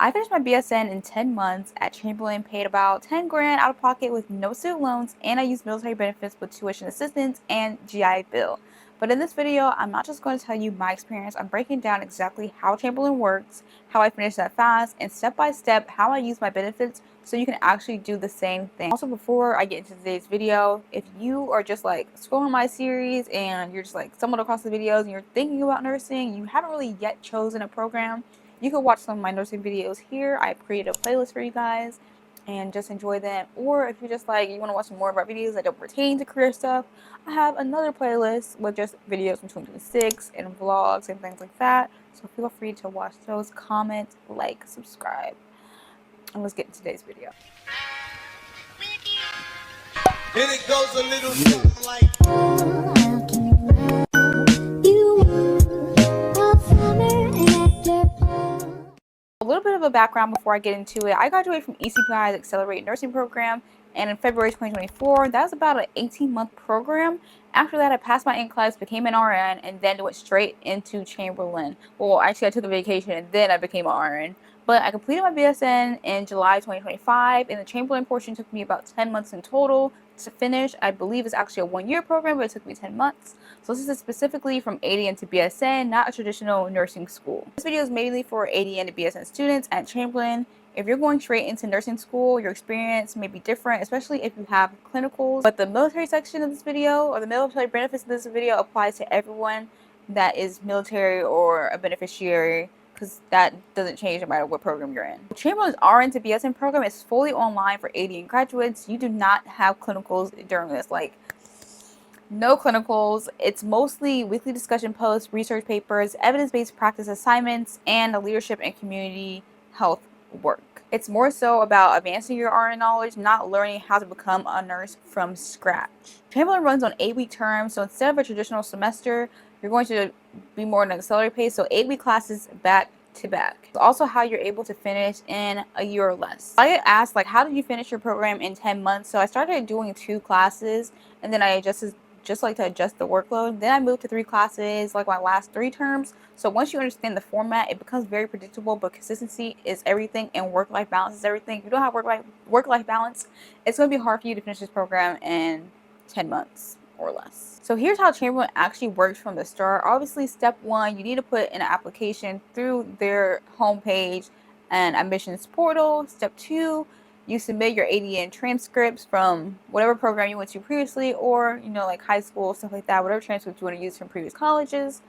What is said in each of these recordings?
I finished my BSN in 10 months at Chamberlain, paid about 10 grand out of pocket with no student loans, and I used military benefits with tuition assistance and GI Bill. But in this video, I'm not just going to tell you my experience, I'm breaking down exactly how Chamberlain works, how I finished that fast, and step by step how I use my benefits so you can actually do the same thing. Also, before I get into today's video, if you are just like scrolling my series and you're just like stumbled across the videos and you're thinking about nursing, you haven't really yet chosen a program, you can watch some of my nursing videos here. I've created a playlist for you guys and just enjoy them. Or if you're just like, you want to watch some more of our videos that don't pertain to career stuff, I have another playlist with just videos from 2026 and vlogs and things like that. So feel free to watch those, comment, like, subscribe. And let's get into today's video. Then it goes a little something like A little bit of a background before I get into it. I graduated from ECPI's Accelerated Nursing Program, and in February 2024, that was about an 18-month program. After that, I passed my NCLEX, became an RN, and then went straight into Chamberlain. Well, actually, I took a vacation, and then I became an RN. But I completed my BSN in July 2025, and the Chamberlain portion took me about 10 months in total to finish. I believe it's actually a one-year program, but it took me 10 months. So this is specifically from ADN to BSN, not a traditional nursing school. This video is mainly for ADN to BSN students at Chamberlain. If you're going straight into nursing school, your experience may be different, especially if you have clinicals. But the military section of this video, or the military benefits of this video, applies to everyone that is military or a beneficiary, because that doesn't change no matter what program you're in. Chamberlain's RN to BSN program is fully online for ADN graduates. You do not have clinicals during this, like no clinicals. It's mostly weekly discussion posts, research papers, evidence-based practice assignments, and leadership and community health work. It's more so about advancing your RN knowledge, not learning how to become a nurse from scratch. Chamberlain runs on 8-week terms, so instead of a traditional semester, you're going to be more in an accelerated pace, so 8-week classes back to back. It's also how you're able to finish in a year or less. I get asked, like, how did you finish your program in 10 months? So I started doing 2 classes, and then I adjusted just like to adjust the workload. Then I moved to 3 classes, like my last 3 terms. So once you understand the format, it becomes very predictable, but consistency is everything and work-life balance is everything. If you don't have work-life balance, it's going to be hard for you to finish this program in 10 months or less. So here's how Chamberlain actually works from the start. Obviously, step 1, you need to put in an application through their homepage and admissions portal. Step 2, you submit your ADN transcripts from whatever program you went to previously, or, you know, like high school, stuff like that, whatever transcripts you want to use from previous colleges.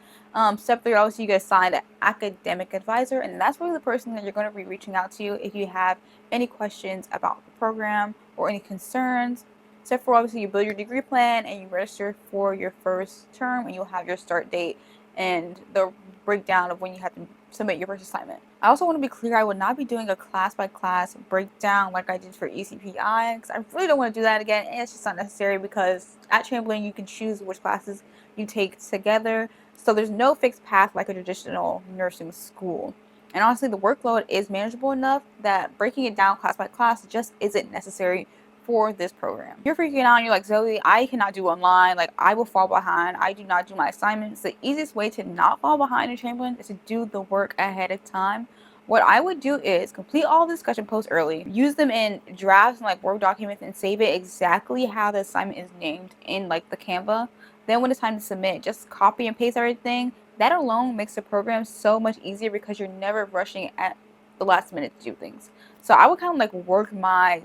Step 3, obviously, you get assigned an academic advisor, and that's really the person that you're going to be reaching out to if you have any questions about the program or any concerns. Step 4, obviously, you build your degree plan and you register for your first term, and you'll have your start date and the breakdown of when you have to submit your first assignment. I also want to be clear, I would not be doing a class-by-class breakdown like I did for ECPI, because I really don't want to do that again, and it's just not necessary because at Chamberlain you can choose which classes you take together, so there's no fixed path like a traditional nursing school. And honestly, the workload is manageable enough that breaking it down class by class just isn't necessary for this program. You're freaking out and you're like, Zoe, I cannot do online, like I will fall behind, I do not do my assignments. The easiest way to not fall behind in Chamberlain is to do the work ahead of time. What I would do is complete all the discussion posts early, use them in drafts and like Word documents, and save it exactly how the assignment is named in like the Canva. Then when it's time to submit, just copy and paste everything. That alone makes the program so much easier because you're never rushing at the last minute to do things. So I would kind of like work my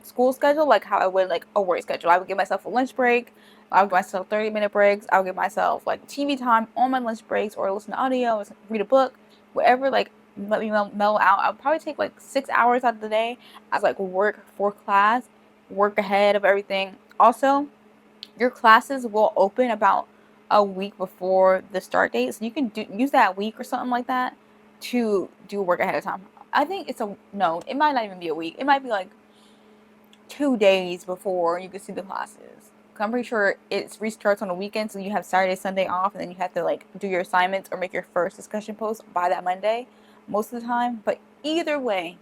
school schedule like how I would like a work schedule. I would give myself a lunch break, I would give myself 30-minute breaks, I would give myself like TV time on my lunch breaks, or listen to audio, or read a book, whatever like let me mellow out. I would probably take like 6 hours out of the day as like work for class, work ahead of everything. Also, your classes will open about a week before the start date, so you can use that week or something like that to do work ahead of time. I think it's no, it might not even be a week. It might be like 2 days before you can see the classes. I'm pretty sure it restarts on a weekend, so you have Saturday, Sunday off, and then you have to like do your assignments or make your first discussion post by that Monday most of the time. But either way,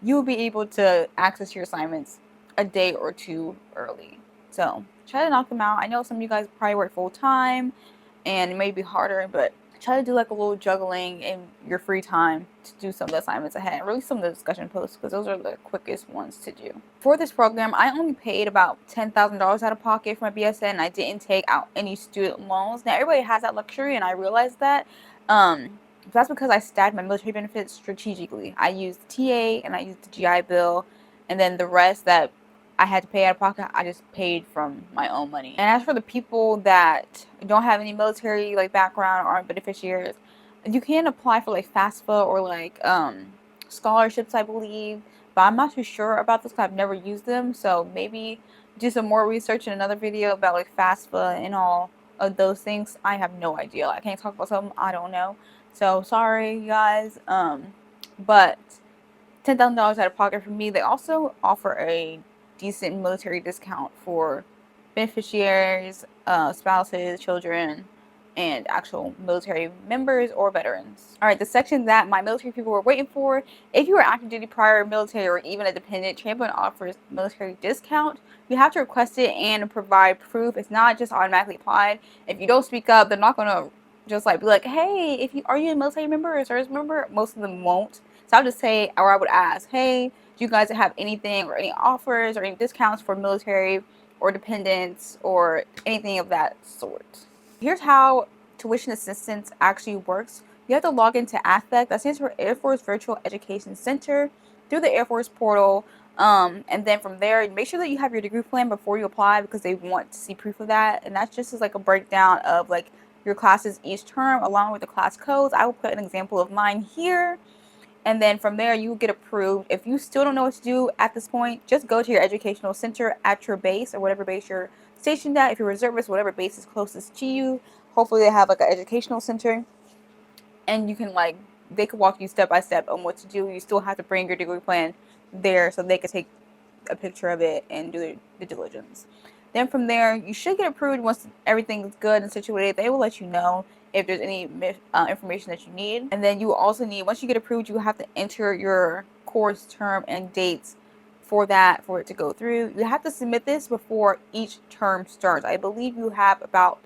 you will be able to access your assignments a day or 2 early. So try to knock them out. I know some of you guys probably work full time and it may be harder, but try to do like a little juggling in your free time to do some of the assignments ahead, really some of the discussion posts, because those are the quickest ones to do. For this program, I only paid about $10,000 out of pocket for my BSN. I didn't take out any student loans. Now everybody has that luxury, and I realized that. That's because I stacked my military benefits strategically. I used the TA and I used the GI Bill, and then the rest that I had to pay out of pocket, I just paid from my own money. And as for the people that don't have any military like background or aren't beneficiaries, you can apply for like FAFSA or like scholarships, I believe. But I'm not too sure about this because I've never used them. So maybe do some more research in another video about like FAFSA and all of those things. I have no idea. I can't talk about something I don't know. So sorry, guys. But $10,000 out of pocket for me. They also offer a decent military discount for beneficiaries, spouses, children, and actual military members or veterans. All right, the section that my military people were waiting for. If you are active duty, prior military, or even a dependent, Chamberlain offers military discount. You have to request it and provide proof. It's not just automatically applied. If you don't speak up, they're not going to just like be like, hey, are you a military member or a service member? Most of them won't. So I would just say, or I would ask, hey, do you guys have anything or any offers or any discounts for military or dependents or anything of that sort? Here's how tuition assistance actually works. You have to log into AFEC, that stands for Air Force Virtual Education Center, through the Air Force portal. And then from there, make sure that you have your degree plan before you apply because they want to see proof of that. And that's just as like a breakdown of like your classes each term along with the class codes. I will put an example of mine here. And then from there, you get approved. If you still don't know what to do at this point, just go to your educational center at your base or whatever base you're stationed at. If you're reservist, whatever base is closest to you. Hopefully they have like an educational center. And you can like, they could walk you step by step on what to do. You still have to bring your degree plan there so they could take a picture of it and do the diligence. Then from there, you should get approved once everything's good and situated. They will let you know if there's any information that you need. And then you also need, once you get approved, you have to enter your course term and dates for it to go through. You have to submit this before each term starts. I believe you have about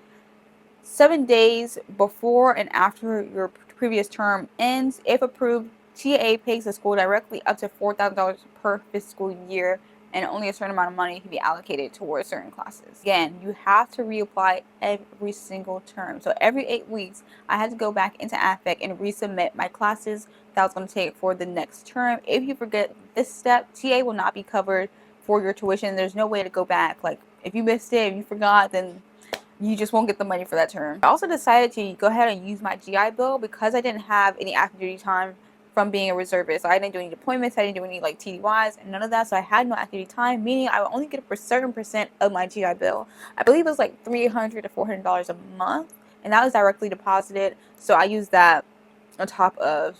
7 days before and after your previous term ends. If approved, TA pays the school directly up to $4,000 per fiscal year, and only a certain amount of money can be allocated towards certain classes. Again, you have to reapply every single term. So every 8 weeks, I had to go back into AFEC and resubmit my classes that I was going to take for the next term. If you forget this step, TA will not be covered for your tuition. There's no way to go back. Like, if you missed it, if you forgot, then you just won't get the money for that term. I also decided to go ahead and use my GI Bill because I didn't have any active duty time from being a reservist. So I didn't do any deployments, I didn't do any like TDYs and none of that. So I had no active duty time, meaning I would only get a certain percent of my GI Bill. I believe it was like $300 to $400 a month, and that was directly deposited. So I used that on top of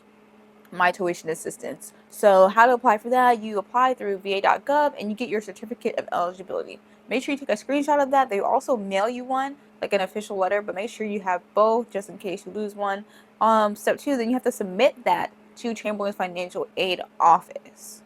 my tuition assistance. So how to apply for that? You apply through va.gov and you get your certificate of eligibility. Make sure you take a screenshot of that. They also mail you one, like an official letter, but make sure you have both just in case you lose one. Step 2, then you have to submit that to Chamberlain's financial aid office.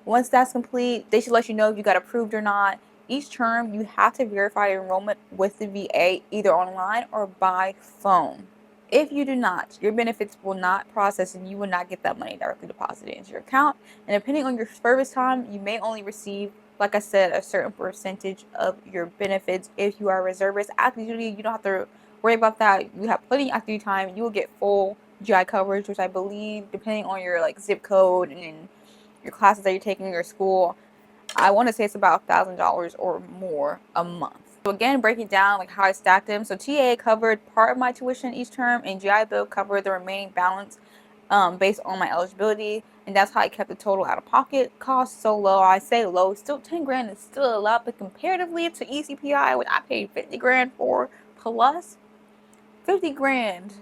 Once that's complete, they should let you know if you got approved or not. Each term, you have to verify your enrollment with the VA either online or by phone. If you do not, your benefits will not process and you will not get that money directly deposited into your account. And depending on your service time, you may only receive, like I said, a certain percentage of your benefits. If you are a reservist, active duty, you don't have to worry about that. You have plenty of active duty time. You will get full GI coverage, which I believe, depending on your like zip code and your classes that you're taking in your school, I want to say it's about $1,000 or more a month. So again, breaking down like how I stacked them. So TA covered part of my tuition each term, and GI Bill covered the remaining balance based on my eligibility. And that's how I kept the total out-of-pocket cost so low. I say low, still 10 grand is still a lot, but comparatively to ECPI, which I paid 50 grand for, plus 50 grand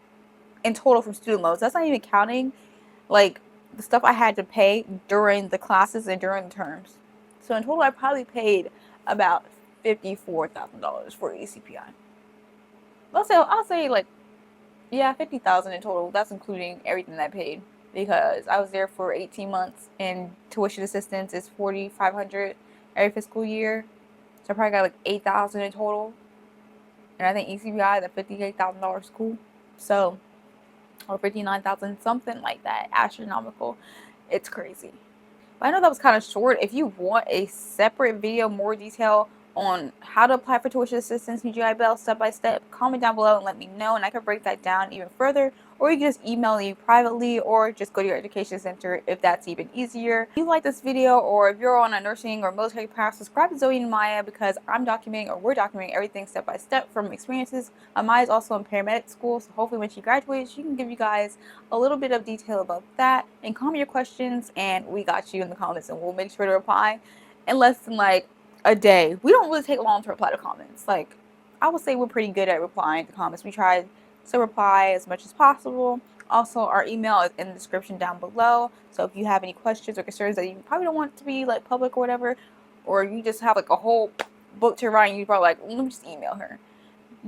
in total from student loans. That's not even counting like the stuff I had to pay during the classes and during the terms. So in total, I probably paid about $54,000 for ECPI. I'll say like, yeah, $50,000 in total. That's including everything that I paid because I was there for 18 months and tuition assistance is $4,500 every fiscal year. So I probably got like $8,000 in total. And I think ECPI is a $58,000 school. So or 59,000, something like that. Astronomical. It's crazy. But I know that was kind of short. If you want a separate video, more detail on how to apply for tuition assistance and GI Bill step by step, comment down below and let me know, and I can break that down even further. Or you can just email me privately, or just go to your education center if that's even easier. If you like this video, or if you're on a nursing or military path, subscribe to Zoe and Maya, because we're documenting everything step by step from experiences. Amaya is also in paramedic school, so hopefully when she graduates, she can give you guys a little bit of detail about that. And comment your questions, and we got you in the comments, and we'll make sure to reply in less than like a day. We don't really take long to reply to comments. Like, I would say we're pretty good at replying to comments. We try to reply as much as possible. Also, our email is in the description down below. So if you have any questions or concerns that you probably don't want to be like public or whatever, or you just have like a whole book to write and you probably like, let me just email her.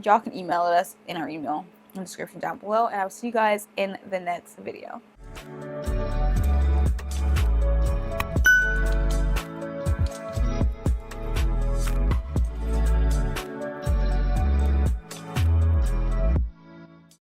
Y'all can email us in our email in the description down below. And I will see you guys in the next video.